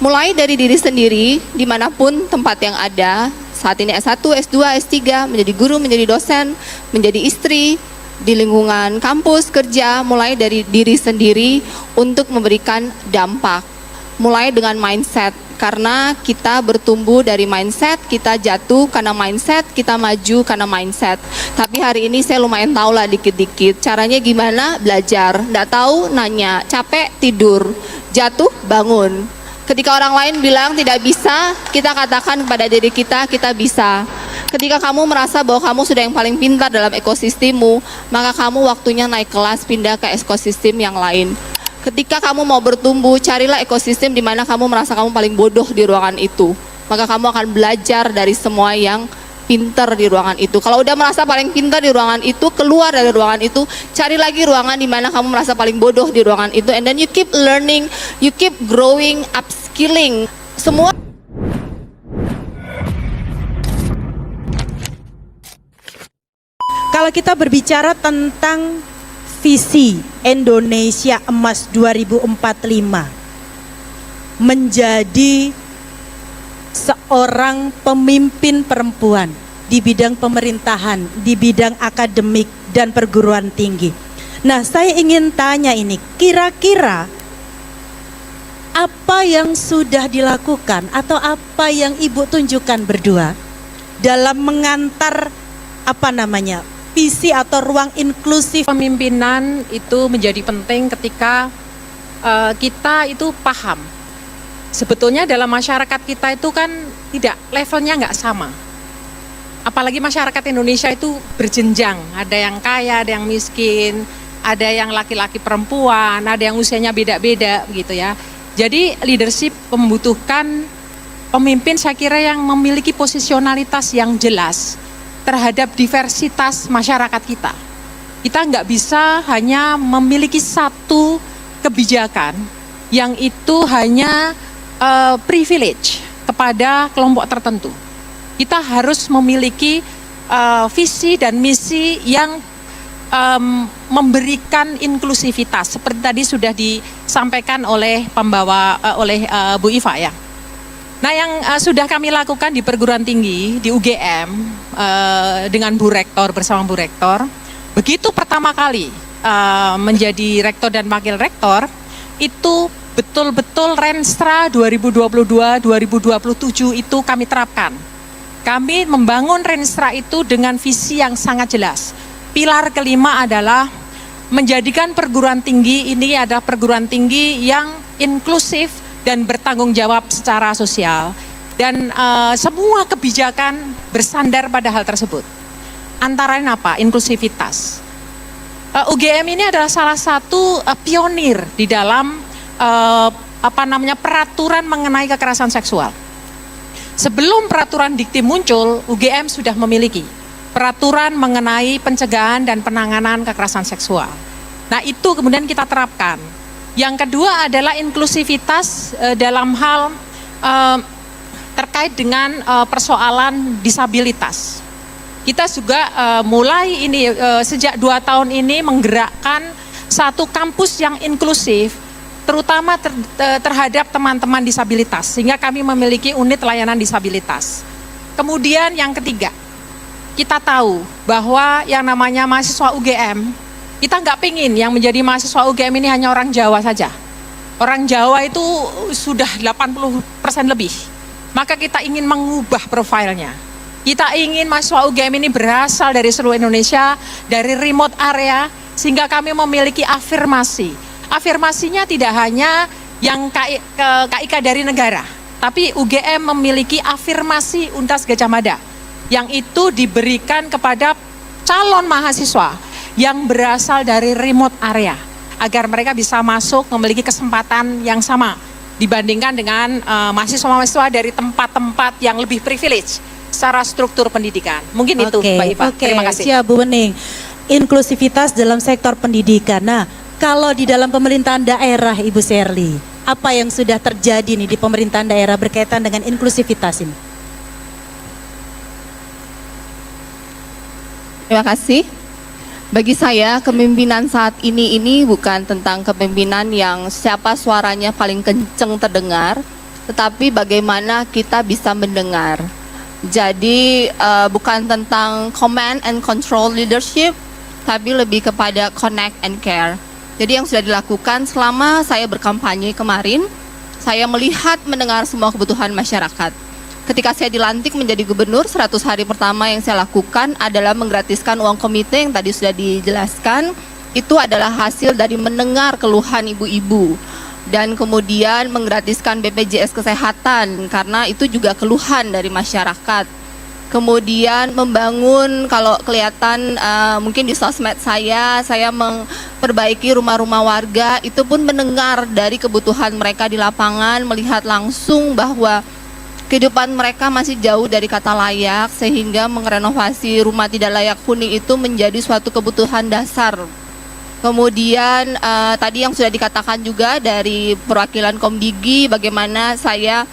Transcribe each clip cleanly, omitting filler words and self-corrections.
Mulai dari diri sendiri, dimanapun tempat yang ada, saat ini S1, S2, S3, menjadi guru, menjadi dosen, menjadi istri, di lingkungan kampus, kerja, mulai dari diri sendiri untuk memberikan dampak. Mulai dengan mindset, karena kita bertumbuh dari mindset, kita jatuh karena mindset, kita maju karena mindset. Tapi hari ini saya lumayan tahu lah dikit-dikit. Caranya gimana? Belajar. Nggak tahu, nanya. Capek, tidur. Jatuh, bangun. Ketika orang lain bilang tidak bisa, kita katakan kepada diri kita, kita bisa. Ketika kamu merasa bahwa kamu sudah yang paling pintar dalam ekosistemmu, maka kamu waktunya naik kelas, pindah ke ekosistem yang lain. Ketika kamu mau bertumbuh, carilah ekosistem di mana kamu merasa kamu paling bodoh di ruangan itu. Maka kamu akan belajar dari semua yang pintar di ruangan itu. Kalau udah merasa paling pintar di ruangan itu, keluar dari ruangan itu, cari lagi ruangan di mana kamu merasa paling bodoh di ruangan itu. And then you keep learning, you keep growing, upskilling. Semua kalau kita berbicara tentang visi Indonesia Emas 2045, menjadi seorang pemimpin perempuan di bidang pemerintahan, di bidang akademik dan perguruan tinggi. Nah, saya ingin tanya ini, kira-kira apa yang sudah dilakukan atau apa yang Ibu tunjukkan berdua dalam mengantar visi atau ruang inklusif? Pemimpinan itu menjadi penting ketika kita itu paham. Sebetulnya dalam masyarakat kita itu kan tidak, levelnya nggak sama. Apalagi masyarakat Indonesia itu berjenjang. Ada yang kaya, ada yang miskin, ada yang laki-laki perempuan, ada yang usianya beda-beda gitu ya. Jadi leadership membutuhkan pemimpin saya kira yang memiliki posisionalitas yang jelas terhadap diversitas masyarakat kita. Kita nggak bisa hanya memiliki satu kebijakan yang itu hanya privilege kepada kelompok tertentu. Kita harus memiliki visi dan misi yang memberikan inklusivitas seperti tadi sudah disampaikan oleh Bu Iva ya. Nah, yang sudah kami lakukan di perguruan tinggi, di UGM, dengan Bu Rektor, bersama Bu Rektor, begitu pertama kali menjadi rektor dan wakil rektor, itu betul-betul Renstra 2022-2027 itu kami terapkan. Kami membangun Renstra itu dengan visi yang sangat jelas. Pilar kelima adalah menjadikan perguruan tinggi ini adalah perguruan tinggi yang inklusif dan bertanggung jawab secara sosial, dan semua kebijakan bersandar pada hal tersebut. Antara lain apa? Inklusivitas. UGM ini adalah salah satu pionir di dalam peraturan mengenai kekerasan seksual. Sebelum peraturan Dikti muncul, UGM sudah memiliki peraturan mengenai pencegahan dan penanganan kekerasan seksual. Nah, itu kemudian kita terapkan. Yang kedua adalah inklusivitas dalam hal terkait dengan persoalan disabilitas. Kita juga mulai ini sejak 2 tahun ini menggerakkan satu kampus yang inklusif, terutama terhadap teman-teman disabilitas, sehingga kami memiliki unit layanan disabilitas. Kemudian yang ketiga, kita tahu bahwa yang namanya mahasiswa UGM, kita nggak pingin yang menjadi mahasiswa UGM ini hanya orang Jawa saja. Orang Jawa itu sudah 80% lebih. Maka kita ingin mengubah profilnya. Kita ingin mahasiswa UGM ini berasal dari seluruh Indonesia, dari remote area, sehingga kami memiliki afirmasi. Afirmasinya tidak hanya yang KIK dari negara, tapi UGM memiliki afirmasi Untas Gajah Mada, yang itu diberikan kepada calon mahasiswa yang berasal dari remote area, agar mereka bisa masuk memiliki kesempatan yang sama dibandingkan dengan mahasiswa-mahasiswa dari tempat-tempat yang lebih privilege secara struktur pendidikan. Mungkin itu Mbak Iva. Terima kasih. Siap Bu Wening. Inklusivitas dalam sektor pendidikan. Nah, kalau di dalam pemerintahan daerah Ibu Sherly, apa yang sudah terjadi nih di pemerintahan daerah berkaitan dengan inklusivitas ini? Terima kasih. Bagi saya, kepemimpinan saat ini bukan tentang kepemimpinan yang siapa suaranya paling kenceng terdengar, tetapi bagaimana kita bisa mendengar. Jadi bukan tentang command and control leadership, tapi lebih kepada connect and care. Jadi yang sudah dilakukan selama saya berkampanye kemarin, saya melihat mendengar semua kebutuhan masyarakat. Ketika saya dilantik menjadi gubernur, 100 hari pertama yang saya lakukan adalah menggratiskan uang komite yang tadi sudah dijelaskan. Itu adalah hasil dari mendengar keluhan ibu-ibu. Dan kemudian menggratiskan BPJS Kesehatan, karena itu juga keluhan dari masyarakat. Kemudian membangun, kalau kelihatan mungkin di sosmed saya memperbaiki rumah-rumah warga, itu pun mendengar dari kebutuhan mereka di lapangan, melihat langsung bahwa kehidupan mereka masih jauh dari kata layak, sehingga merenovasi rumah tidak layak huni itu menjadi suatu kebutuhan dasar. Kemudian tadi yang sudah dikatakan juga dari perwakilan Komdigi, bagaimana saya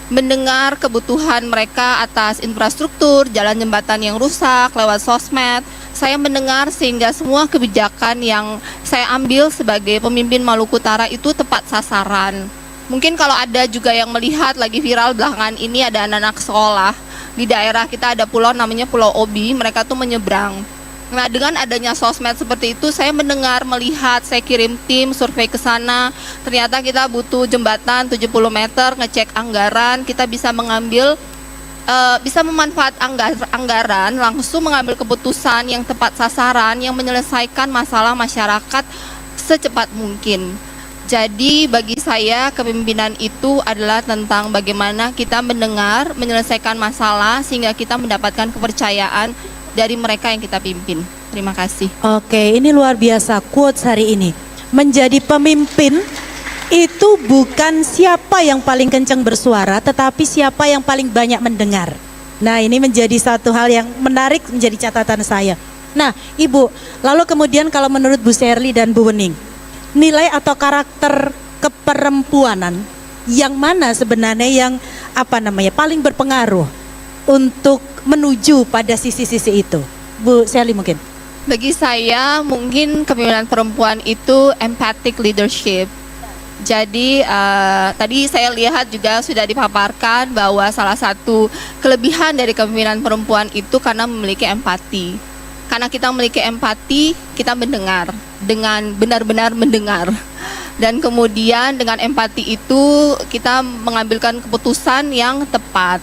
mendengar kebutuhan mereka atas infrastruktur, jalan jembatan yang rusak, lewat sosmed. Saya mendengar sehingga semua kebijakan yang saya ambil sebagai pemimpin Maluku Utara itu tepat sasaran. Mungkin kalau ada juga yang melihat lagi viral belakangan ini, ada anak-anak sekolah di daerah kita, ada pulau namanya Pulau Obi, mereka tuh menyeberang. Nah, dengan adanya sosmed seperti itu, saya mendengar, melihat, saya kirim tim survei ke sana. Ternyata kita butuh jembatan 70 meter, ngecek anggaran, kita bisa mengambil, bisa memanfaatkan anggaran, langsung mengambil keputusan yang tepat sasaran, yang menyelesaikan masalah masyarakat secepat mungkin. Jadi bagi saya kepemimpinan itu adalah tentang bagaimana kita mendengar, menyelesaikan masalah, sehingga kita mendapatkan kepercayaan dari mereka yang kita pimpin. Terima kasih. Oke, ini luar biasa quotes hari ini. Menjadi pemimpin itu bukan siapa yang paling kencang bersuara, tetapi siapa yang paling banyak mendengar. Nah, ini menjadi satu hal yang menarik, menjadi catatan saya. Nah, Ibu, lalu kemudian kalau menurut Bu Sherly dan Bu Wening, nilai atau karakter keperempuanan yang mana sebenarnya yang paling berpengaruh untuk menuju pada sisi-sisi itu? Bu Sherly mungkin. Bagi saya mungkin kepemimpinan perempuan itu empathic leadership. Jadi tadi saya lihat juga sudah dipaparkan bahwa salah satu kelebihan dari kepemimpinan perempuan itu karena memiliki empati. Karena kita memiliki empati, kita mendengar dengan benar-benar mendengar. Dan kemudian dengan empati itu kita mengambilkan keputusan yang tepat.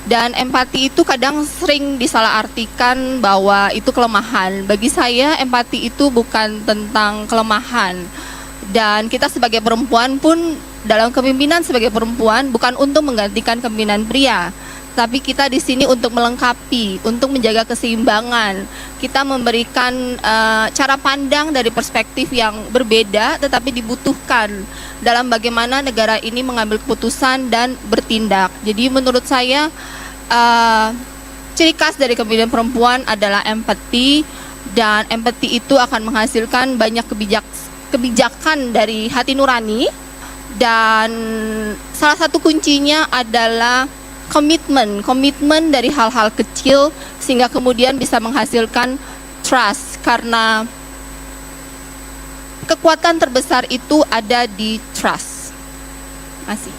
Dan empati itu kadang sering disalahartikan bahwa itu kelemahan. Bagi saya empati itu bukan tentang kelemahan. Dan kita sebagai perempuan pun dalam kepemimpinan sebagai perempuan bukan untuk menggantikan kepemimpinan pria, tapi kita di sini untuk melengkapi, untuk menjaga keseimbangan. Kita memberikan cara pandang dari perspektif yang berbeda, tetapi dibutuhkan dalam bagaimana negara ini mengambil keputusan dan bertindak. Jadi menurut saya ciri khas dari kepemimpinan perempuan adalah empati, dan empati itu akan menghasilkan banyak kebijakan dari hati nurani, dan salah satu kuncinya adalah komitmen dari hal-hal kecil sehingga kemudian bisa menghasilkan trust, karena kekuatan terbesar itu ada di trust. Terima kasih.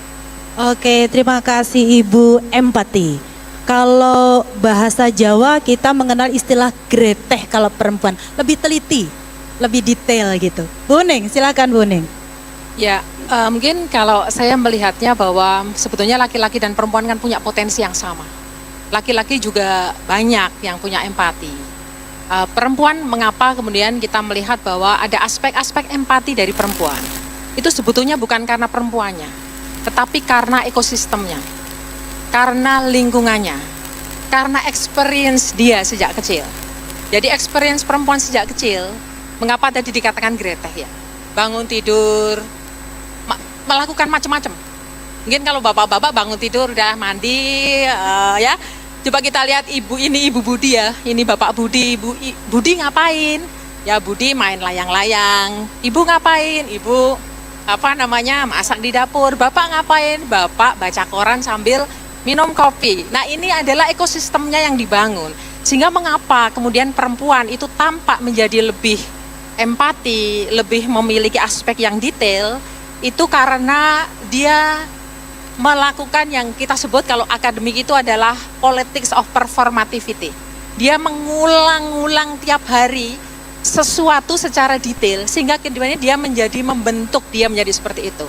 Oke, terima kasih Ibu. Empati. Kalau bahasa Jawa kita mengenal istilah greteh kalau perempuan, lebih teliti, lebih detail gitu. Bu Ning, silakan Bu Ning. Ya, mungkin kalau saya melihatnya bahwa sebetulnya laki-laki dan perempuan kan punya potensi yang sama. Laki-laki juga banyak yang punya empati. Perempuan, mengapa kemudian kita melihat bahwa ada aspek-aspek empati dari perempuan? Itu sebetulnya bukan karena perempuannya, tetapi karena ekosistemnya, karena lingkungannya, karena experience dia sejak kecil. Jadi experience perempuan sejak kecil, mengapa tadi dikatakan greteh ya? Bangun tidur, melakukan macam-macam. Mungkin kalau bapak-bapak bangun tidur udah mandi, ya. Coba kita lihat ibu ini, Ibu Budi ya. Ini Bapak Budi, Budi ngapain? Ya Budi main layang-layang. Ibu ngapain? Ibu masak di dapur. Bapak ngapain? Bapak baca koran sambil minum kopi. Nah, ini adalah ekosistemnya yang dibangun. Sehingga mengapa kemudian perempuan itu tampak menjadi lebih empati, lebih memiliki aspek yang detail, itu karena dia melakukan yang kita sebut kalau akademik itu adalah politics of performativity. Dia mengulang-ulang tiap hari sesuatu secara detail sehingga kemudian dia membentuk dia menjadi seperti itu.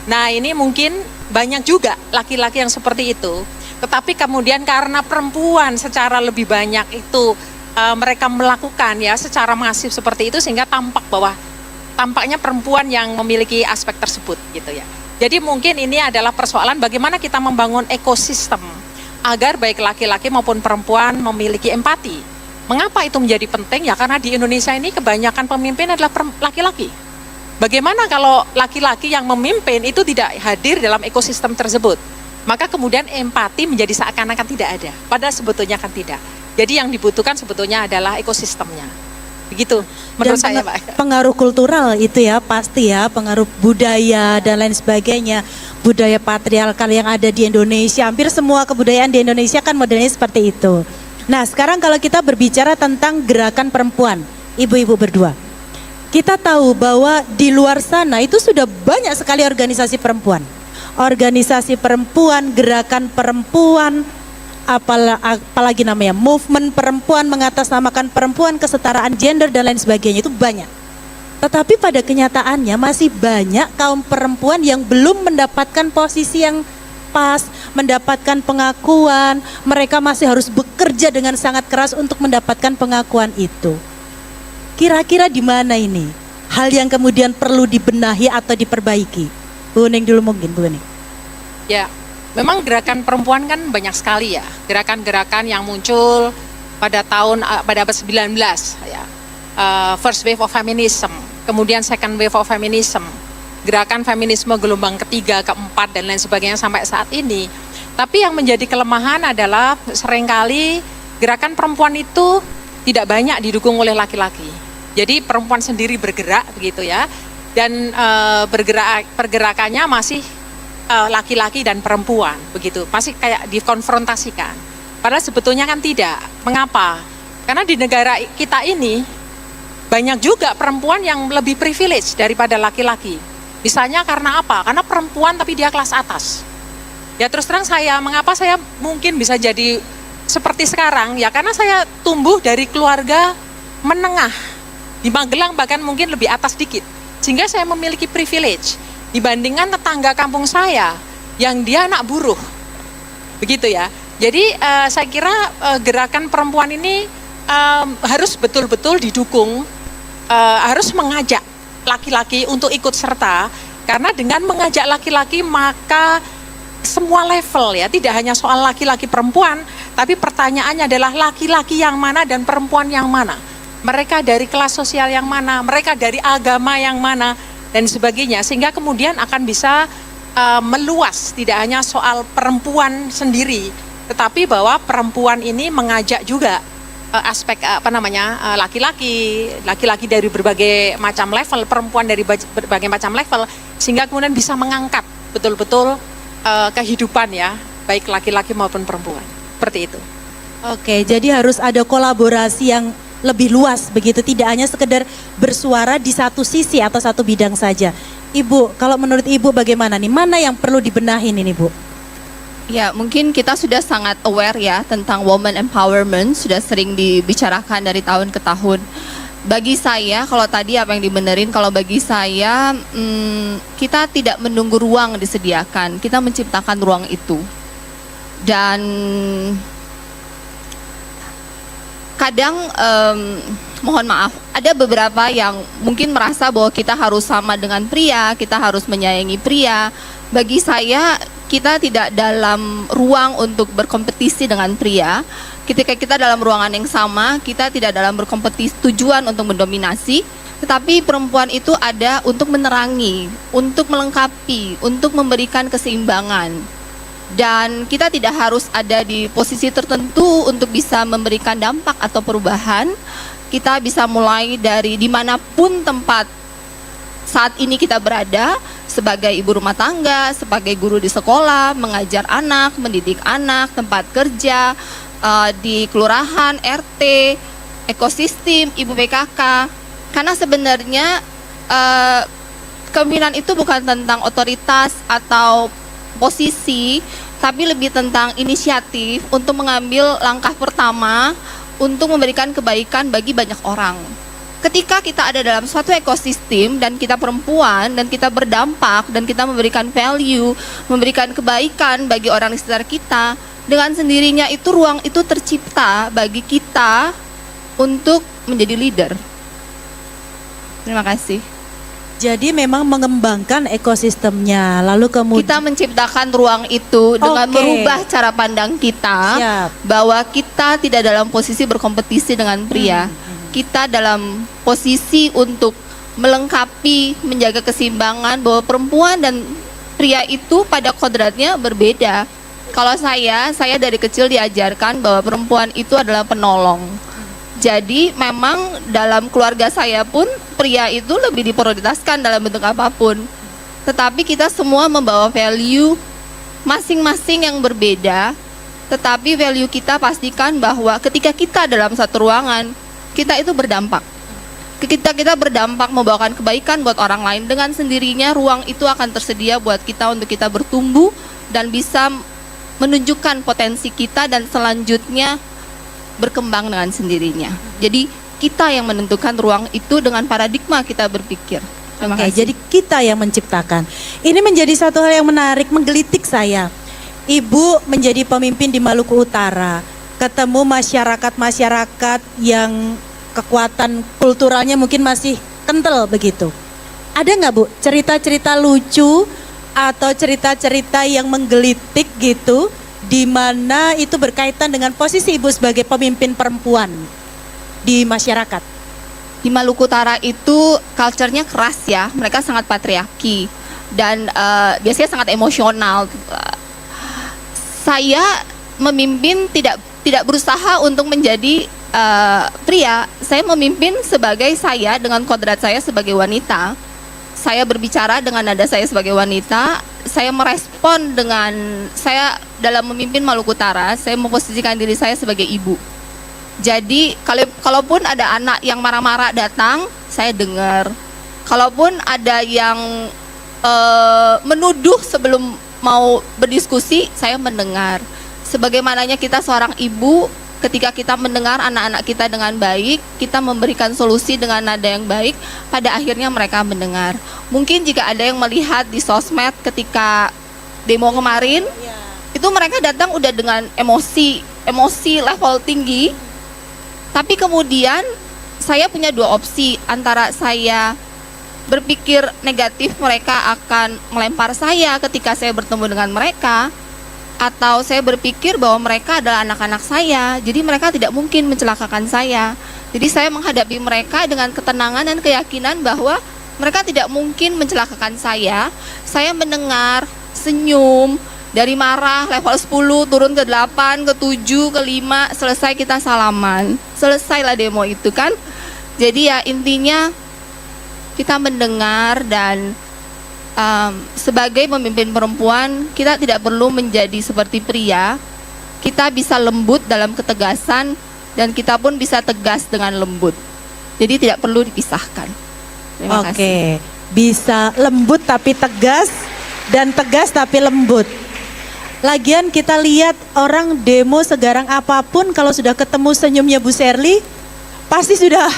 Nah, ini mungkin banyak juga laki-laki yang seperti itu. Tetapi kemudian karena perempuan secara lebih banyak itu mereka melakukan ya secara masif seperti itu sehingga tampaknya perempuan yang memiliki aspek tersebut gitu ya. Jadi mungkin ini adalah persoalan bagaimana kita membangun ekosistem agar baik laki-laki maupun perempuan memiliki empati. Mengapa itu menjadi penting? Ya karena di Indonesia ini kebanyakan pemimpin adalah laki-laki. Bagaimana kalau laki-laki yang memimpin itu tidak hadir dalam ekosistem tersebut? Maka kemudian empati menjadi seakan-akan tidak ada. Padahal sebetulnya kan tidak. Jadi yang dibutuhkan sebetulnya adalah ekosistemnya. Begitu menurut saya, Pak. Pengaruh kultural itu ya pasti ya, pengaruh budaya dan lain sebagainya. Budaya patriarkal yang ada di Indonesia, hampir semua kebudayaan di Indonesia kan modelnya seperti itu. Nah, sekarang kalau kita berbicara tentang gerakan perempuan, ibu-ibu berdua. Kita tahu bahwa di luar sana itu sudah banyak sekali organisasi perempuan. Organisasi perempuan, gerakan perempuan, apalagi namanya movement perempuan, mengatasnamakan perempuan, kesetaraan gender dan lain sebagainya, itu banyak. Tetapi pada kenyataannya masih banyak kaum perempuan yang belum mendapatkan posisi yang pas, mendapatkan pengakuan. Mereka masih harus bekerja dengan sangat keras untuk mendapatkan pengakuan itu. Kira-kira di mana ini hal yang kemudian perlu dibenahi atau diperbaiki? Bu Ning dulu mungkin, Bu Ning. Ya, memang gerakan perempuan kan banyak sekali ya. Gerakan-gerakan yang muncul pada abad 19 ya. First wave of feminism, kemudian second wave of feminism, gerakan feminisme gelombang ketiga, keempat dan lain sebagainya sampai saat ini. Tapi yang menjadi kelemahan adalah seringkali gerakan perempuan itu tidak banyak didukung oleh laki-laki. Jadi perempuan sendiri bergerak begitu ya, dan pergerakannya masih laki-laki dan perempuan begitu, masih kayak dikonfrontasikan. Padahal sebetulnya kan tidak. Mengapa? Karena di negara kita ini banyak juga perempuan yang lebih privilege daripada laki-laki. Misalnya karena apa? Karena perempuan tapi dia kelas atas. Ya terus terang mengapa saya mungkin bisa jadi seperti sekarang? Ya karena saya tumbuh dari keluarga menengah. Di Magelang bahkan mungkin lebih atas dikit. Sehingga saya memiliki privilege dibandingkan tetangga kampung saya yang dia anak buruh. Begitu ya. Jadi saya kira gerakan perempuan ini harus betul-betul didukung, harus mengajak laki-laki untuk ikut serta, karena dengan mengajak laki-laki maka semua level ya, tidak hanya soal laki-laki perempuan, tapi pertanyaannya adalah laki-laki yang mana dan perempuan yang mana, mereka dari kelas sosial yang mana, mereka dari agama yang mana dan sebagainya, sehingga kemudian akan bisa meluas, tidak hanya soal perempuan sendiri, tetapi bahwa perempuan ini mengajak juga aspek laki-laki dari berbagai macam level, perempuan dari berbagai macam level, sehingga kemudian bisa mengangkat betul-betul kehidupan ya, baik laki-laki maupun perempuan, seperti itu. Oke, jadi harus ada kolaborasi yang lebih luas begitu, tidak hanya sekedar bersuara di satu sisi atau satu bidang saja. Ibu, kalau menurut Ibu bagaimana nih? Mana yang perlu dibenahin ini, Bu? Ya, mungkin kita sudah sangat aware ya tentang woman empowerment, sudah sering dibicarakan dari tahun ke tahun. Bagi saya, kalau tadi apa yang dibenerin, kalau bagi saya kita tidak menunggu ruang disediakan, kita menciptakan ruang itu. Dan kadang mohon maaf, ada beberapa yang mungkin merasa bahwa kita harus sama dengan pria, kita harus menyayangi pria. Bagi saya, kita tidak dalam ruang untuk berkompetisi dengan pria. Ketika kita dalam ruangan yang sama, kita tidak dalam berkompetisi tujuan untuk mendominasi, tetapi perempuan itu ada untuk menerangi, untuk melengkapi, untuk memberikan keseimbangan. Dan kita tidak harus ada di posisi tertentu untuk bisa memberikan dampak atau perubahan. Kita bisa mulai dari dimanapun tempat saat ini kita berada, sebagai ibu rumah tangga, sebagai guru di sekolah, mengajar anak, mendidik anak, tempat kerja, di kelurahan, RT, ekosistem, ibu PKK. Karena sebenarnya kepemimpinan itu bukan tentang otoritas atau posisi, tapi lebih tentang inisiatif untuk mengambil langkah pertama untuk memberikan kebaikan bagi banyak orang. Ketika kita ada dalam suatu ekosistem dan kita perempuan dan kita berdampak dan kita memberikan value, memberikan kebaikan bagi orang di sekitar kita, dengan sendirinya itu ruang itu tercipta bagi kita untuk menjadi leader. Terima kasih. Jadi memang mengembangkan ekosistemnya, lalu kemudian Kita menciptakan ruang itu dengan Oke. merubah cara pandang kita Siap. bahwa kita tidak dalam posisi berkompetisi dengan pria. Kita dalam posisi untuk melengkapi, menjaga keseimbangan bahwa perempuan dan pria itu pada kodratnya berbeda. Kalau saya dari kecil diajarkan bahwa perempuan itu adalah penolong. Jadi memang dalam keluarga saya pun pria itu lebih diprioritaskan dalam bentuk apapun. Tetapi kita semua membawa value masing-masing yang berbeda. Tetapi value kita pastikan bahwa ketika kita dalam satu ruangan, kita itu berdampak. Kita berdampak membawakan kebaikan buat orang lain, dengan sendirinya ruang itu akan tersedia buat kita untuk kita bertumbuh dan bisa menunjukkan potensi kita dan selanjutnya berkembang dengan sendirinya. Jadi kita yang menentukan ruang itu dengan paradigma kita berpikir. Terima Oke, kasih. jadi kita yang menciptakan. Ini menjadi satu hal yang menarik, menggelitik saya. Ibu menjadi pemimpin di Maluku Utara, ketemu masyarakat-masyarakat yang kekuatan kulturalnya mungkin masih kental begitu. Ada nggak Bu cerita-cerita lucu atau cerita-cerita yang menggelitik gitu, di mana itu berkaitan dengan posisi Ibu sebagai pemimpin perempuan di masyarakat? Di Maluku Utara itu culture-nya keras ya, mereka sangat patriarki dan biasanya sangat emosional. Saya memimpin tidak berusaha untuk menjadi pria. Saya memimpin sebagai saya dengan kodrat saya sebagai wanita. Saya berbicara dengan nada saya sebagai wanita. Saya merespon dengan saya dalam memimpin Maluku Utara. Saya memposisikan diri saya sebagai ibu. Jadi kalaupun ada anak yang marah-marah datang, saya dengar. Kalaupun ada yang menuduh sebelum mau berdiskusi, saya mendengar. Sebagaimananya kita seorang ibu, ketika kita mendengar anak-anak kita dengan baik, kita memberikan solusi dengan nada yang baik, pada akhirnya mereka mendengar. Mungkin jika ada yang melihat di sosmed ketika demo kemarin, itu mereka datang udah dengan emosi level tinggi. Tapi kemudian saya punya dua opsi, antara saya berpikir negatif mereka akan melempar saya ketika saya bertemu dengan mereka, atau saya berpikir bahwa mereka adalah anak-anak saya, jadi mereka tidak mungkin mencelakakan saya. Jadi saya menghadapi mereka dengan ketenangan dan keyakinan bahwa mereka tidak mungkin mencelakakan saya. Saya mendengar, senyum, dari marah level 10 turun ke 8, ke 7, ke 5, selesai kita salaman. Selesailah demo itu kan. Jadi ya intinya kita mendengar dan sebagai pemimpin perempuan kita tidak perlu menjadi seperti pria. Kita bisa lembut dalam ketegasan dan kita pun bisa tegas dengan lembut. Jadi tidak perlu dipisahkan. Terima kasih. Oke, bisa lembut tapi tegas dan tegas tapi lembut. Lagian kita lihat orang demo segarang apapun, kalau sudah ketemu senyumnya Bu Sherly pasti sudah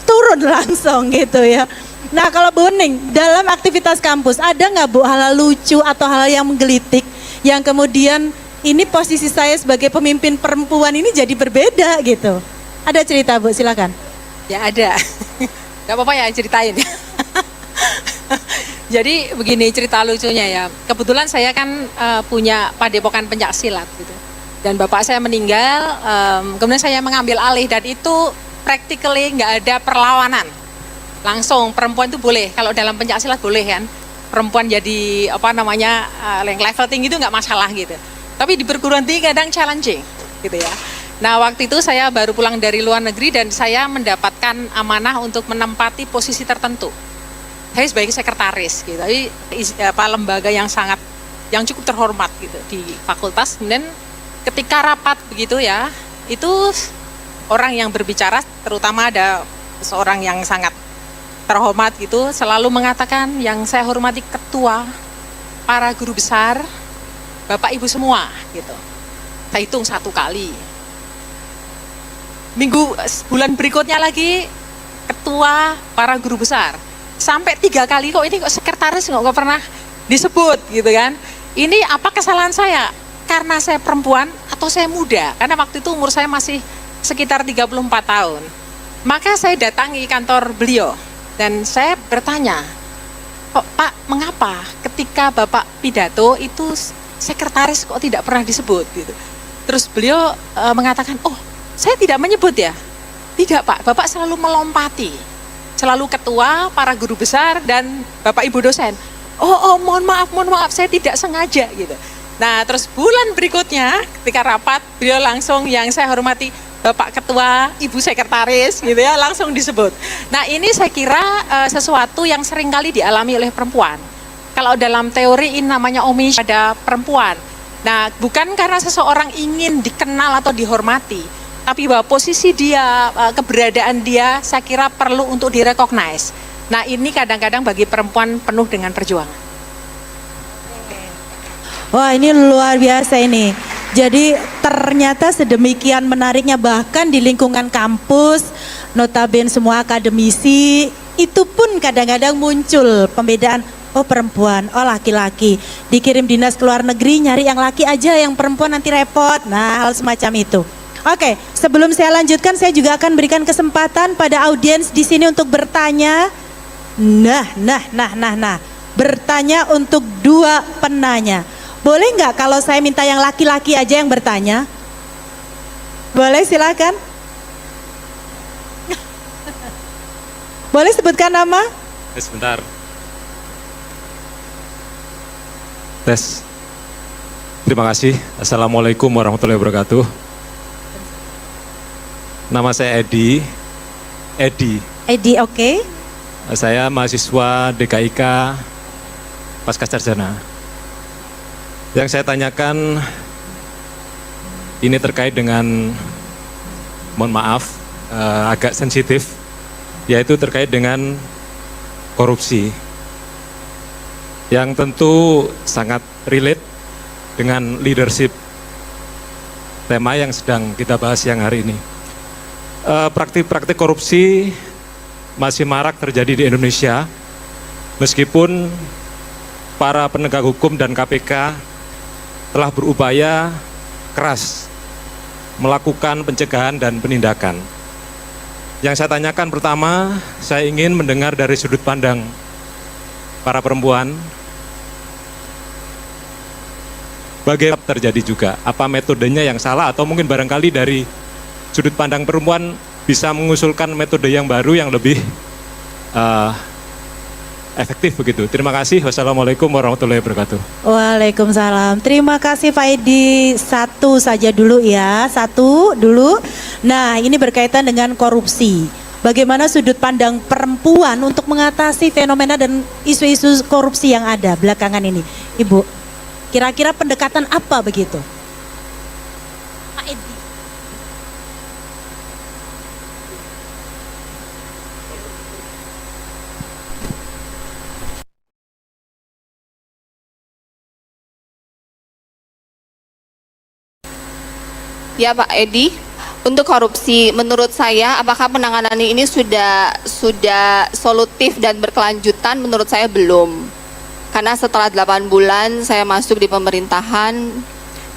turun langsung gitu ya. Nah kalau Bu Ning, dalam aktivitas kampus ada nggak Bu hal lucu atau hal yang menggelitik yang kemudian ini posisi saya sebagai pemimpin perempuan ini jadi berbeda gitu? Ada cerita Bu, silakan. Ya ada, gak apa-apa ya ceritain. Jadi begini cerita lucunya ya, kebetulan saya kan punya padepokan pencaksilat gitu. Dan bapak saya meninggal, kemudian saya mengambil alih dan itu practically nggak ada perlawanan. Langsung perempuan itu boleh, kalau dalam pencaksilat boleh kan. Perempuan jadi yang level tinggi itu nggak masalah gitu. Tapi di perguruan tinggi kadang challenging gitu ya. Nah waktu itu saya baru pulang dari luar negeri dan saya mendapatkan amanah untuk menempati posisi tertentu. Saya sebagai sekretaris gitu, tapi lembaga yang cukup terhormat gitu di fakultas. Kemudian ketika rapat begitu ya, itu orang yang berbicara, terutama ada seorang yang sangat terhormat gitu, selalu mengatakan yang saya hormati ketua, para guru besar, Bapak Ibu semua gitu. Saya hitung 1 kali. Bulan berikutnya lagi ketua para guru besar. Sampai 3 kali kok ini kok sekretaris nggak pernah disebut gitu kan. Ini apa kesalahan saya? Karena saya perempuan atau saya muda? Karena waktu itu umur saya masih sekitar 34 tahun. Maka saya datangi kantor beliau dan saya bertanya, Pak, mengapa ketika Bapak pidato itu sekretaris kok tidak pernah disebut gitu. Terus beliau mengatakan, oh saya tidak menyebut ya. Tidak Pak, Bapak selalu melompati. Selalu ketua, para guru besar dan Bapak Ibu dosen. Oh mohon maaf saya tidak sengaja gitu. Nah terus bulan berikutnya ketika rapat beliau langsung yang saya hormati, Bapak Ketua, Ibu Sekretaris gitu ya, langsung disebut. Nah ini saya kira sesuatu yang seringkali dialami oleh perempuan. Kalau dalam teori ini namanya omission pada perempuan. Nah bukan karena seseorang ingin dikenal atau dihormati, tapi bahwa posisi dia, keberadaan dia saya kira perlu untuk direcognize. Nah ini kadang-kadang bagi perempuan penuh dengan perjuangan. Wah ini luar biasa ini. Jadi ternyata sedemikian menariknya, bahkan di lingkungan kampus, notabene semua akademisi, itu pun kadang-kadang muncul pembedaan, oh perempuan, oh laki-laki. Dikirim dinas ke luar negeri, nyari yang laki aja, yang perempuan nanti repot. Nah hal semacam itu. Oke, sebelum saya lanjutkan, saya juga akan berikan kesempatan pada audiens di sini untuk bertanya. Nah. Bertanya untuk 2 penanya. Boleh nggak kalau saya minta yang laki-laki aja yang bertanya? Boleh, silakan. Boleh sebutkan nama? Sebentar. Tes. Terima kasih. Assalamualaikum warahmatullahi wabarakatuh. Nama saya Edi. Edi, oke. Saya mahasiswa DKIK Pascasarjana. Yang saya tanyakan ini terkait dengan, mohon maaf, agak sensitif, yaitu terkait dengan korupsi. Yang tentu sangat relate dengan leadership, tema yang sedang kita bahas siang hari ini. Praktik-praktik korupsi masih marak terjadi di Indonesia, meskipun para penegak hukum dan KPK telah berupaya keras melakukan pencegahan dan penindakan. Yang saya tanyakan pertama, saya ingin mendengar dari sudut pandang para perempuan, bagaimana terjadi juga, apa metodenya yang salah, atau mungkin barangkali dari sudut pandang perempuan bisa mengusulkan metode yang baru yang lebih efektif begitu. Terima kasih. Wassalamualaikum warahmatullahi wabarakatuh. Waalaikumsalam. Terima kasih Pak Edi. 1 saja dulu ya. 1 dulu. Nah ini berkaitan dengan korupsi. Bagaimana sudut pandang perempuan untuk mengatasi fenomena dan isu-isu korupsi yang ada belakangan ini. Ibu, kira-kira pendekatan apa begitu? Pak Edi. Ya Pak Edi, untuk korupsi menurut saya apakah penanganan ini sudah solutif dan berkelanjutan? Menurut saya belum. Karena setelah 8 bulan saya masuk di pemerintahan,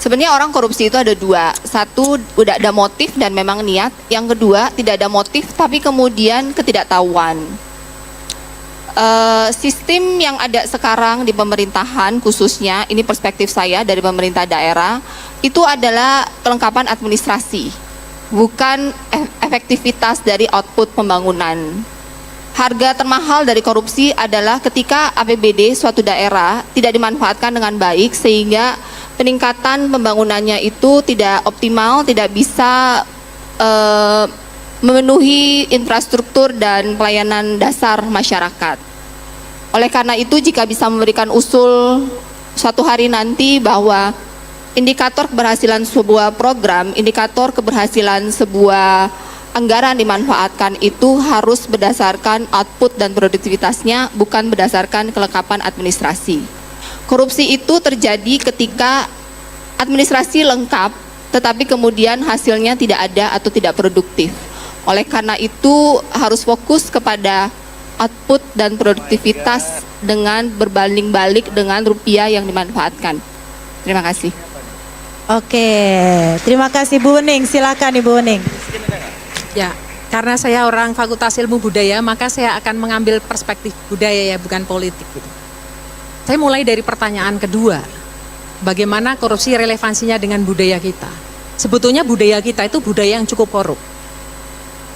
sebenarnya orang korupsi itu ada 2. 1, udah ada motif dan memang niat. Yang kedua, tidak ada motif tapi kemudian ketidaktahuan. Sistem yang ada sekarang di pemerintahan khususnya, ini perspektif saya dari pemerintah daerah, itu adalah kelengkapan administrasi, bukan efektivitas dari output pembangunan. Harga termahal dari korupsi adalah ketika APBD suatu daerah tidak dimanfaatkan dengan baik sehingga peningkatan pembangunannya itu tidak optimal, tidak bisa memenuhi infrastruktur dan pelayanan dasar masyarakat. Oleh karena itu, jika bisa memberikan usul suatu hari nanti bahwa indikator keberhasilan sebuah program, indikator keberhasilan sebuah anggaran dimanfaatkan itu harus berdasarkan output dan produktivitasnya, bukan berdasarkan kelengkapan administrasi. Korupsi itu terjadi ketika administrasi lengkap, tetapi kemudian hasilnya tidak ada atau tidak produktif. Oleh karena itu harus fokus kepada output dan produktivitas dengan berbanding balik dengan rupiah yang dimanfaatkan. Terima kasih. Oke, terima kasih Bu Uning. Silakan Ibu Uning. Ya, karena saya orang Fakultas Ilmu Budaya, maka saya akan mengambil perspektif budaya ya, bukan politik gitu. Saya mulai dari pertanyaan kedua. Bagaimana korupsi relevansinya dengan budaya kita? Sebetulnya budaya kita itu budaya yang cukup korup.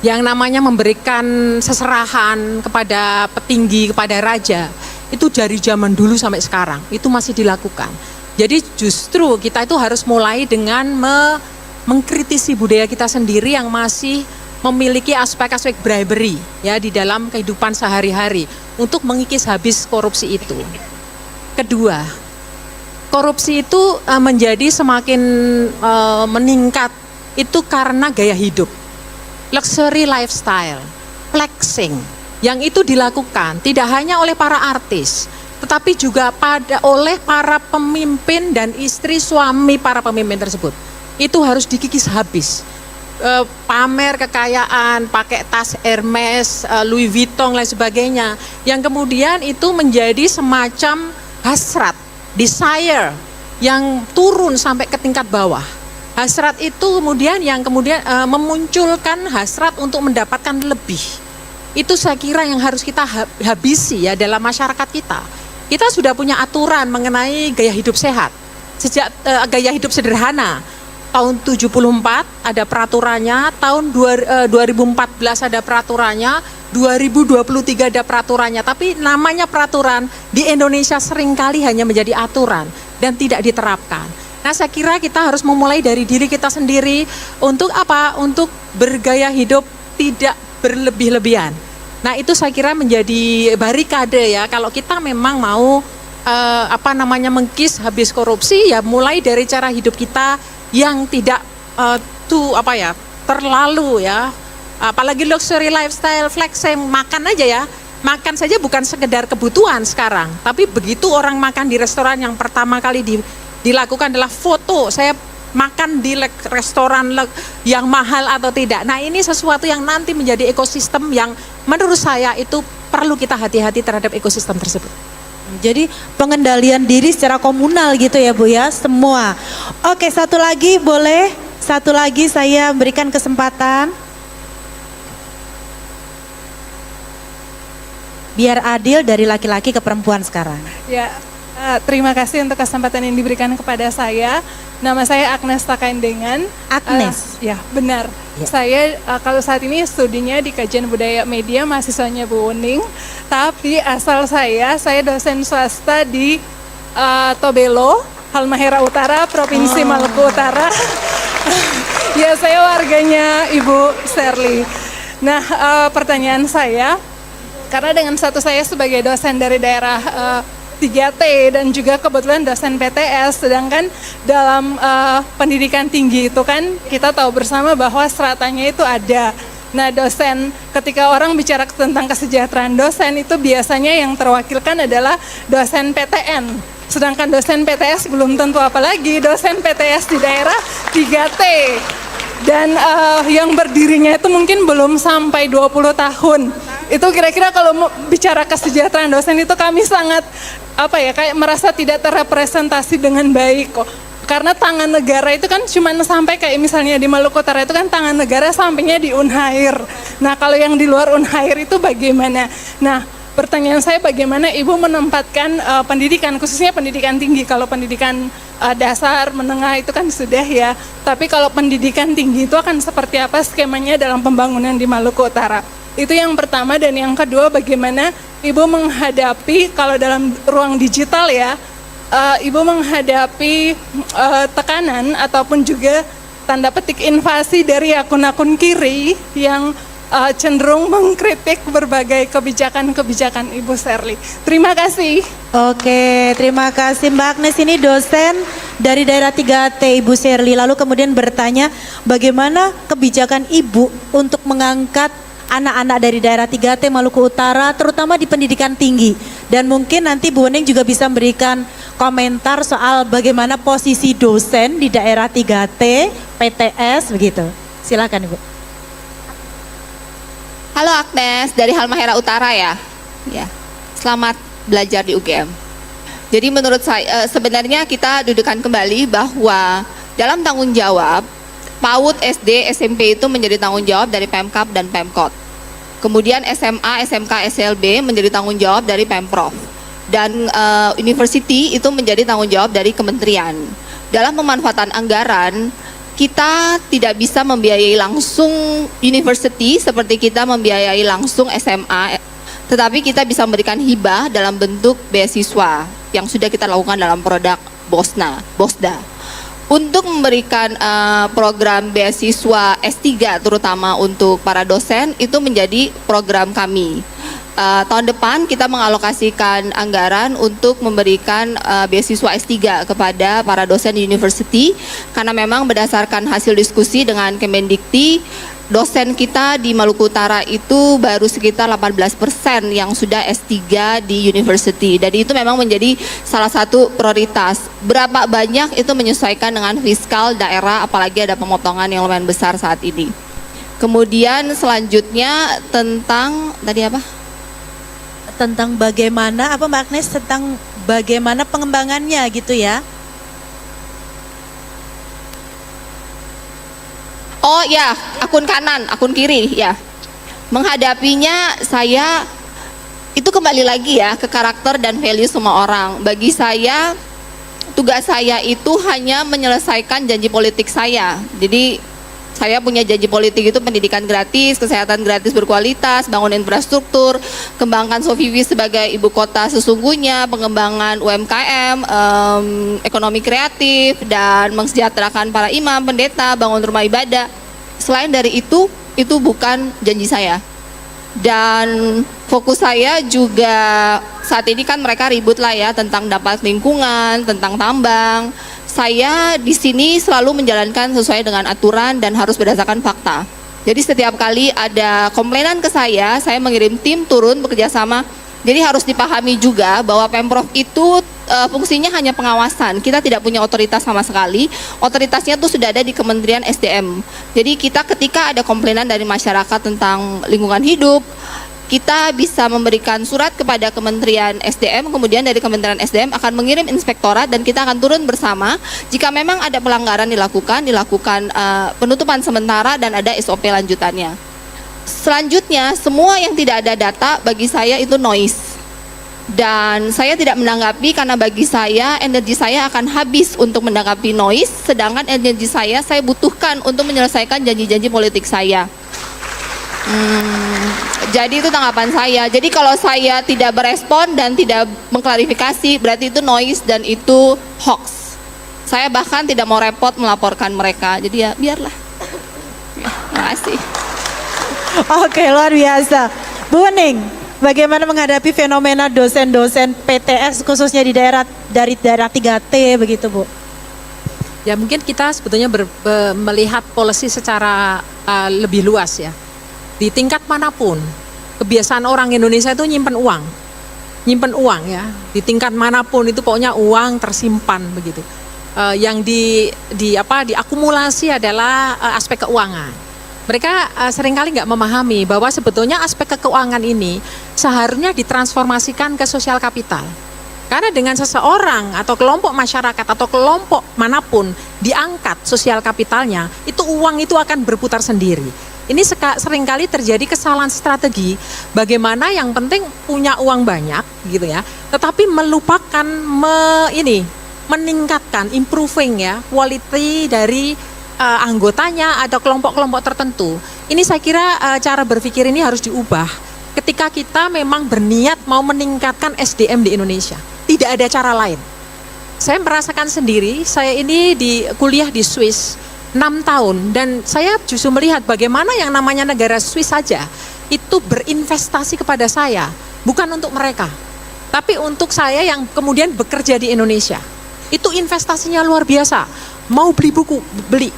Yang namanya memberikan seserahan kepada petinggi, kepada raja, itu dari zaman dulu sampai sekarang, itu masih dilakukan. Jadi justru kita itu harus mulai dengan mengkritisi budaya kita sendiri yang masih memiliki aspek-aspek bribery ya di dalam kehidupan sehari-hari untuk mengikis habis korupsi itu. Kedua, korupsi itu menjadi semakin meningkat itu karena gaya hidup, luxury lifestyle, flexing, yang itu dilakukan tidak hanya oleh para artis, tetapi juga oleh para pemimpin dan istri suami para pemimpin tersebut. Itu harus dikikis habis. Pamer kekayaan, pakai tas Hermes, Louis Vuitton, lain sebagainya, yang kemudian itu menjadi semacam hasrat, desire yang turun sampai ke tingkat bawah. Hasrat itu kemudian memunculkan hasrat untuk mendapatkan lebih. Itu saya kira yang harus kita habisi ya dalam masyarakat kita. Kita sudah punya aturan mengenai gaya hidup sehat. Sejak gaya hidup sederhana, tahun 74 ada peraturannya, tahun 2014 ada peraturannya, 2023 ada peraturannya, tapi namanya peraturan di Indonesia seringkali hanya menjadi aturan dan tidak diterapkan. Nah, saya kira kita harus memulai dari diri kita sendiri untuk apa? Untuk bergaya hidup tidak berlebih-lebihan. Nah, itu saya kira menjadi barikade ya, kalau kita memang mau mengkis habis korupsi, ya mulai dari cara hidup kita yang tidak terlalu ya. Apalagi luxury lifestyle, flexing, makan aja ya. Makan saja bukan sekedar kebutuhan sekarang, tapi begitu orang makan di restoran, yang pertama kali dilakukan adalah foto. Saya makan di restoran yang mahal atau tidak. Nah, ini sesuatu yang nanti menjadi ekosistem yang menurut saya itu perlu kita hati-hati terhadap ekosistem tersebut. Jadi pengendalian diri secara komunal gitu ya Bu ya, semua. Oke, satu lagi boleh? Satu lagi saya berikan kesempatan. Biar adil dari laki-laki ke perempuan sekarang. Ya, terima kasih untuk kesempatan yang diberikan kepada saya. Nama saya Agnes Takaindengan. Agnes? Ya, benar. Ya. Saya kalau saat ini studinya di Kajian Budaya Media, mahasiswanya Bu Uning. Tapi asal saya dosen swasta di Tobelo, Halmahera Utara, Provinsi Maluku Utara. Ya, saya warganya Ibu Sherly. Nah, pertanyaan saya, karena dengan status saya sebagai dosen dari daerah 3T dan juga kebetulan dosen PTS, sedangkan dalam pendidikan tinggi itu kan kita tahu bersama bahwa stratanya itu ada. Nah, dosen, ketika orang bicara tentang kesejahteraan dosen itu biasanya yang terwakilkan adalah dosen PTN. Sedangkan dosen PTS belum tentu, apalagi dosen PTS di daerah 3T. Dan yang berdirinya itu mungkin belum sampai 20 tahun. Itu kira-kira kalau bicara kesejahteraan dosen itu kami sangat kayak merasa tidak terrepresentasi dengan baik kok. Karena tangan negara itu kan cuma sampai kayak misalnya di Maluku Utara itu kan tangan negara sampainya di Unhair. Nah, kalau yang di luar Unhair itu bagaimana? Nah, pertanyaan saya, bagaimana Ibu menempatkan pendidikan, khususnya pendidikan tinggi? Kalau pendidikan dasar, menengah itu kan sudah ya. Tapi kalau pendidikan tinggi itu akan seperti apa skemanya dalam pembangunan di Maluku Utara? Itu yang pertama. Dan yang kedua, bagaimana Ibu menghadapi, kalau dalam ruang digital ya, Ibu menghadapi tekanan ataupun juga tanda petik invasi dari akun-akun kiri yang cenderung mengkritik berbagai kebijakan-kebijakan Ibu Sherly. Terima kasih. Oke, terima kasih Mbak Agnes. Ini dosen dari daerah 3T Ibu Sherly. Lalu kemudian bertanya bagaimana kebijakan Ibu untuk mengangkat anak-anak dari daerah 3T Maluku Utara, terutama di pendidikan tinggi. Dan mungkin nanti Bu Uning juga bisa memberikan komentar soal bagaimana posisi dosen di daerah 3T, PTS begitu. Silakan Ibu. Halo Agnes, dari Halmahera Utara ya. Ya. Selamat belajar di UGM. Jadi menurut saya sebenarnya kita dudukan kembali bahwa dalam tanggung jawab PAUD, SD, SMP itu menjadi tanggung jawab dari Pemkab dan Pemkot. Kemudian SMA, SMK, SLB menjadi tanggung jawab dari Pemprov. Dan university itu menjadi tanggung jawab dari kementerian. Dalam pemanfaatan anggaran, kita tidak bisa membiayai langsung university seperti kita membiayai langsung SMA, tetapi kita bisa memberikan hibah dalam bentuk beasiswa yang sudah kita lakukan dalam produk Bosda. Untuk memberikan program beasiswa S3 terutama untuk para dosen itu menjadi program kami. Tahun depan kita mengalokasikan anggaran untuk memberikan beasiswa S3 kepada para dosen di university karena memang berdasarkan hasil diskusi dengan Kemendikti, dosen kita di Maluku Utara itu baru sekitar 18% yang sudah S3 di university. Jadi itu memang menjadi salah satu prioritas. Berapa banyak itu menyesuaikan dengan fiskal daerah, apalagi ada pemotongan yang lumayan besar saat ini. Kemudian selanjutnya tentang tadi apa? Tentang bagaimana apa Mbak Agnes, tentang bagaimana pengembangannya gitu ya. Oh ya, akun kanan, akun kiri ya. Menghadapinya saya itu kembali lagi ya ke karakter dan value semua orang. Bagi saya tugas saya itu hanya menyelesaikan janji politik saya. Jadi saya punya janji politik itu pendidikan gratis, kesehatan gratis berkualitas, bangun infrastruktur, kembangkan Sofiwi sebagai ibu kota sesungguhnya, pengembangan UMKM, ekonomi kreatif, dan mensejahterakan para imam, pendeta, bangun rumah ibadah. Selain dari itu bukan janji saya. Dan fokus saya juga saat ini kan mereka ribut lah ya tentang dampak lingkungan, tentang tambang. Saya di sini selalu menjalankan sesuai dengan aturan dan harus berdasarkan fakta. Jadi setiap kali ada komplainan ke saya mengirim tim turun bekerja sama. Jadi harus dipahami juga bahwa Pemprov itu fungsinya hanya pengawasan. Kita tidak punya otoritas sama sekali. Otoritasnya tuh sudah ada di Kementerian SDM. Jadi kita ketika ada komplainan dari masyarakat tentang lingkungan hidup, kita bisa memberikan surat kepada Kementerian SDM, kemudian dari Kementerian SDM akan mengirim inspektorat dan kita akan turun bersama. Jika memang ada pelanggaran dilakukan penutupan sementara dan ada SOP lanjutannya. Selanjutnya, semua yang tidak ada data bagi saya itu noise. Dan saya tidak menanggapi karena bagi saya energi saya akan habis untuk menanggapi noise, sedangkan energi saya butuhkan untuk menyelesaikan janji-janji politik saya. Jadi itu tanggapan saya. Jadi kalau saya tidak berespon dan tidak mengklarifikasi, berarti itu noise dan itu hoax. Saya bahkan tidak mau repot melaporkan mereka. Jadi ya biarlah. Terima kasih. Oke, luar biasa. Bu Wening, bagaimana menghadapi fenomena dosen-dosen PTS khususnya dari daerah 3T begitu Bu? Ya mungkin kita sebetulnya melihat policy secara lebih luas ya. Di tingkat manapun, kebiasaan orang Indonesia itu nyimpen uang ya. Di tingkat manapun itu pokoknya uang tersimpan begitu. Yang diakumulasi adalah aspek keuangan. Mereka seringkali nggak memahami bahwa sebetulnya aspek keuangan ini seharusnya ditransformasikan ke sosial kapital. Karena dengan seseorang atau kelompok masyarakat atau kelompok manapun diangkat sosial kapitalnya, itu uang itu akan berputar sendiri. Ini seringkali terjadi kesalahan strategi, bagaimana yang penting punya uang banyak gitu ya, tetapi melupakan meningkatkan, improving ya, quality dari anggotanya atau kelompok-kelompok tertentu. Ini saya kira cara berpikir ini harus diubah ketika kita memang berniat mau meningkatkan SDM di Indonesia. Tidak ada cara lain. Saya merasakan sendiri, saya ini kuliah di Swiss 6 tahun dan saya justru melihat bagaimana yang namanya negara Swiss saja itu berinvestasi kepada saya, bukan untuk mereka, tapi untuk saya yang kemudian bekerja di Indonesia. Itu investasinya luar biasa. Mau beli buku, beli.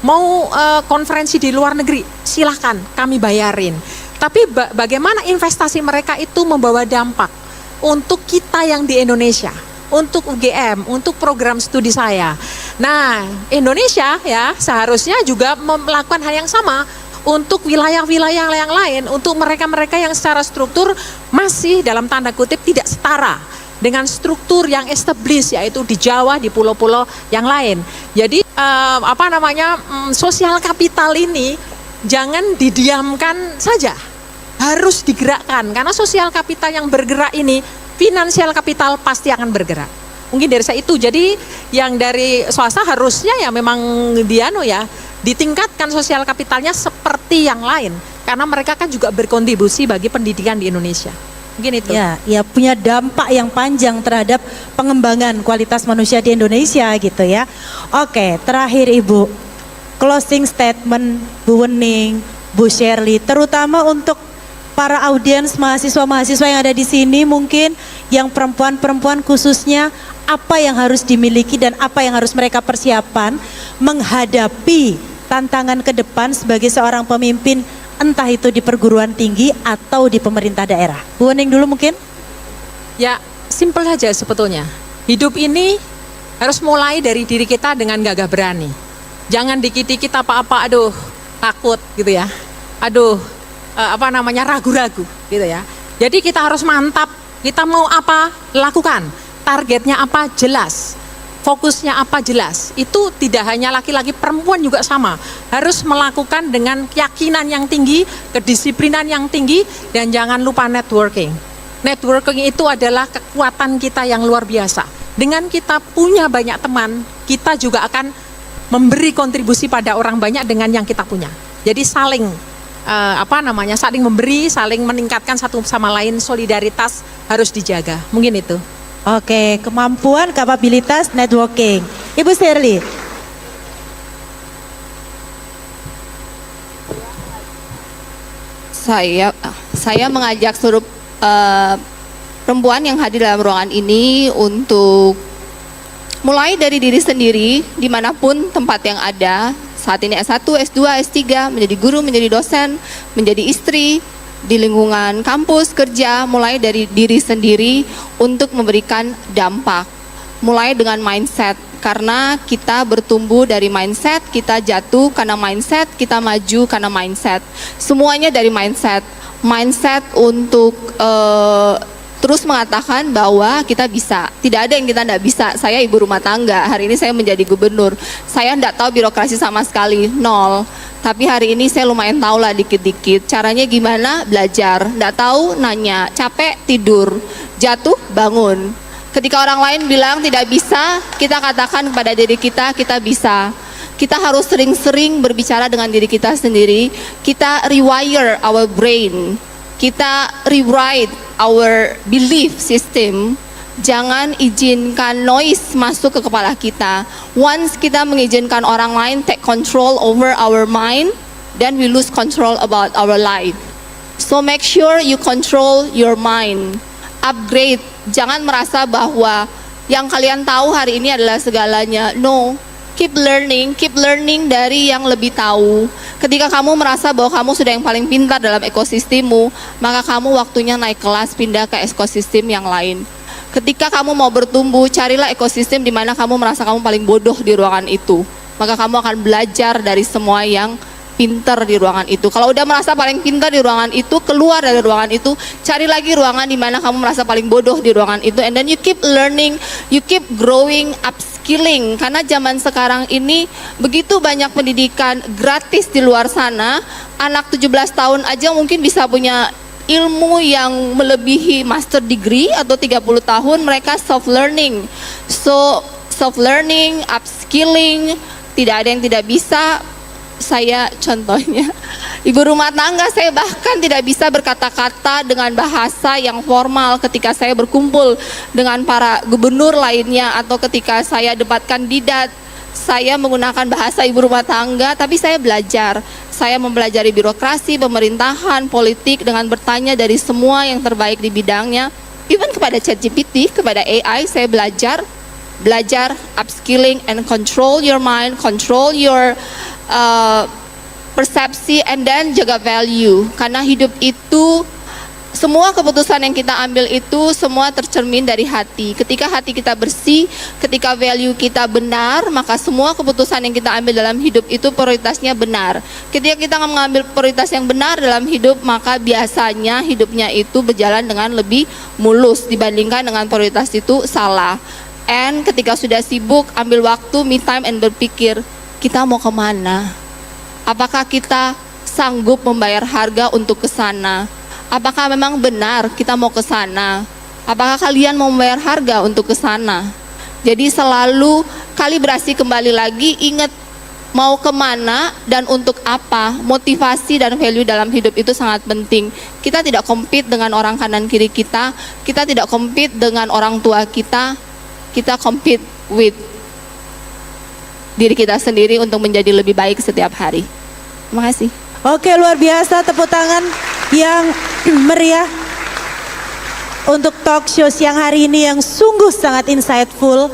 Mau konferensi di luar negeri, silahkan kami bayarin. Tapi bagaimana investasi mereka itu membawa dampak untuk kita yang di Indonesia, untuk UGM, untuk program studi saya. Nah, Indonesia ya seharusnya juga melakukan hal yang sama untuk wilayah-wilayah yang lain, untuk mereka-mereka yang secara struktur masih dalam tanda kutip tidak setara dengan struktur yang established, yaitu di Jawa, di pulau-pulau yang lain. Jadi sosial kapital ini jangan didiamkan saja, harus digerakkan, karena sosial kapital yang bergerak ini, finansial kapital pasti akan bergerak. Mungkin dari saya itu, jadi yang dari swasta harusnya ya memang ditingkatkan sosial kapitalnya seperti yang lain, karena mereka kan juga berkontribusi bagi pendidikan di Indonesia. Mungkin itu. Ya punya dampak yang panjang terhadap pengembangan kualitas manusia di Indonesia gitu ya. Oke, terakhir Ibu, closing statement Bu Wening, Bu Shirley, terutama untuk para audiens mahasiswa-mahasiswa yang ada di sini, mungkin yang perempuan-perempuan khususnya, apa yang harus dimiliki dan apa yang harus mereka persiapan menghadapi tantangan ke depan sebagai seorang pemimpin, entah itu di perguruan tinggi atau di pemerintah daerah. Bu Wening dulu mungkin? Ya, simpel aja sebetulnya. Hidup ini harus mulai dari diri kita dengan gagah berani. Jangan dikit-dikit apa-apa, aduh takut gitu ya. Aduh ragu-ragu gitu ya. Jadi kita harus mantap, kita mau apa lakukan, targetnya apa jelas, fokusnya apa jelas. Itu tidak hanya laki-laki, perempuan juga sama, harus melakukan dengan keyakinan yang tinggi, kedisiplinan yang tinggi, dan jangan lupa networking. Networking itu adalah kekuatan kita yang luar biasa. Dengan kita punya banyak teman, kita juga akan memberi kontribusi pada orang banyak dengan yang kita punya. Jadi saling saling memberi, saling meningkatkan satu sama lain, solidaritas harus dijaga. Mungkin itu. Oke, kemampuan, kapabilitas, networking. Ibu Shirley. Saya mengajak seluruh perempuan yang hadir dalam ruangan ini untuk mulai dari diri sendiri, dimanapun tempat yang ada. Saat ini S1, S2, S3, menjadi guru, menjadi dosen, menjadi istri, di lingkungan kampus, kerja, mulai dari diri sendiri untuk memberikan dampak. Mulai dengan mindset, karena kita bertumbuh dari mindset, kita jatuh karena mindset, kita maju karena mindset. Semuanya dari mindset. Mindset untuk terus mengatakan bahwa kita bisa. Tidak ada yang kita tidak bisa. Saya ibu rumah tangga, hari ini saya menjadi gubernur. Saya tidak tahu birokrasi sama sekali, nol. Tapi hari ini saya lumayan tahu lah dikit-dikit. Caranya gimana? Belajar. Tidak tahu, nanya. Capek, tidur. Jatuh, bangun. Ketika orang lain bilang tidak bisa, kita katakan kepada diri kita bisa. Kita harus sering-sering berbicara dengan diri kita sendiri. Kita rewire our brain. Kita rewrite our belief system. Jangan izinkan noise masuk ke kepala kita. Once kita mengizinkan orang lain take control over our mind, then we lose control about our life. So make sure you control your mind. Upgrade. Jangan merasa bahwa yang kalian tahu hari ini adalah segalanya. No. Keep learning dari yang lebih tahu. Ketika kamu merasa bahwa kamu sudah yang paling pintar dalam ekosistemmu, maka kamu waktunya naik kelas, pindah ke ekosistem yang lain. Ketika kamu mau bertumbuh, carilah ekosistem di mana kamu merasa kamu paling bodoh di ruangan itu. Maka kamu akan belajar dari semua yang pintar di ruangan itu. Kalau udah merasa paling pintar di ruangan itu, keluar dari ruangan itu, cari lagi ruangan di mana kamu merasa paling bodoh di ruangan itu, and then you keep learning, you keep growing, upskilling. Karena zaman sekarang ini begitu banyak pendidikan gratis di luar sana. Anak 17 tahun aja mungkin bisa punya ilmu yang melebihi master degree, atau 30 tahun mereka self learning. So self learning, upskilling, tidak ada yang tidak bisa. Saya contohnya ibu rumah tangga, saya bahkan tidak bisa berkata-kata dengan bahasa yang formal ketika saya berkumpul dengan para gubernur lainnya, atau ketika saya debat kandidat. Saya menggunakan bahasa ibu rumah tangga, tapi saya belajar. Saya mempelajari birokrasi, pemerintahan, politik dengan bertanya dari semua yang terbaik di bidangnya. Even kepada ChatGPT, kepada AI, saya belajar, upskilling and control your mind, control your persepsi, and then jaga value. Karena hidup itu semua keputusan yang kita ambil itu semua tercermin dari hati. Ketika hati kita bersih, ketika value kita benar, maka semua keputusan yang kita ambil dalam hidup itu prioritasnya benar. Ketika kita mengambil prioritas yang benar dalam hidup, maka biasanya hidupnya itu berjalan dengan lebih mulus dibandingkan dengan prioritas itu salah. And ketika sudah sibuk, ambil waktu, me time, and berpikir, kita mau kemana? Apakah kita sanggup membayar harga untuk ke sana? Apakah memang benar kita mau ke sana? Apakah kalian mau membayar harga untuk ke sana? Jadi selalu kalibrasi kembali lagi, ingat mau kemana dan untuk apa. Motivasi dan value dalam hidup itu sangat penting. Kita tidak compete dengan orang kanan kiri kita tidak compete dengan orang tua kita compete with diri kita sendiri untuk menjadi lebih baik setiap hari. Terima kasih. Oke, luar biasa, tepuk tangan yang meriah untuk talk show siang hari ini yang sungguh sangat insightful.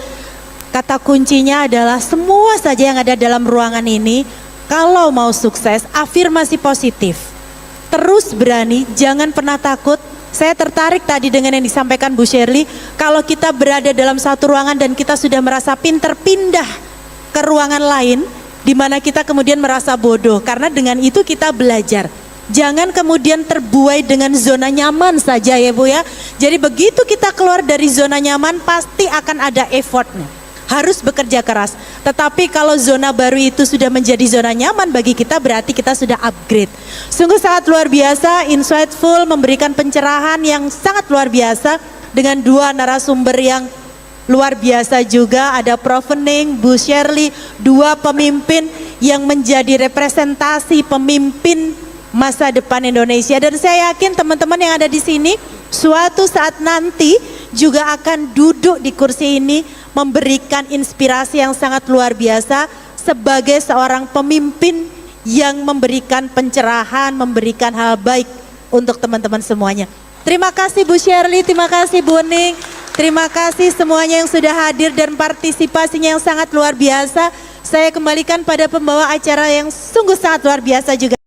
Kata kuncinya adalah semua saja yang ada dalam ruangan ini, kalau mau sukses, afirmasi positif. Terus berani, jangan pernah takut. Saya tertarik tadi dengan yang disampaikan Bu Shirley, kalau kita berada dalam satu ruangan dan kita sudah merasa pinter, pindah ke ruangan lain, di mana kita kemudian merasa bodoh, karena dengan itu kita belajar. Jangan kemudian terbuai dengan zona nyaman saja ya Bu ya. Jadi begitu kita keluar dari zona nyaman pasti akan ada effortnya. Harus bekerja keras. Tetapi kalau zona baru itu sudah menjadi zona nyaman bagi kita, berarti kita sudah upgrade. Sungguh sangat luar biasa, insightful, memberikan pencerahan yang sangat luar biasa dengan dua narasumber yang luar biasa juga. Ada Prof. Ening, Bu Shirley, dua pemimpin yang menjadi representasi pemimpin masa depan Indonesia. Dan saya yakin teman-teman yang ada di sini suatu saat nanti juga akan duduk di kursi ini memberikan inspirasi yang sangat luar biasa sebagai seorang pemimpin yang memberikan pencerahan, memberikan hal baik untuk teman-teman semuanya. Terima kasih Bu Shirley, terima kasih Bu Ening. Terima kasih semuanya yang sudah hadir dan partisipasinya yang sangat luar biasa. Saya kembalikan pada pembawa acara yang sungguh sangat luar biasa juga.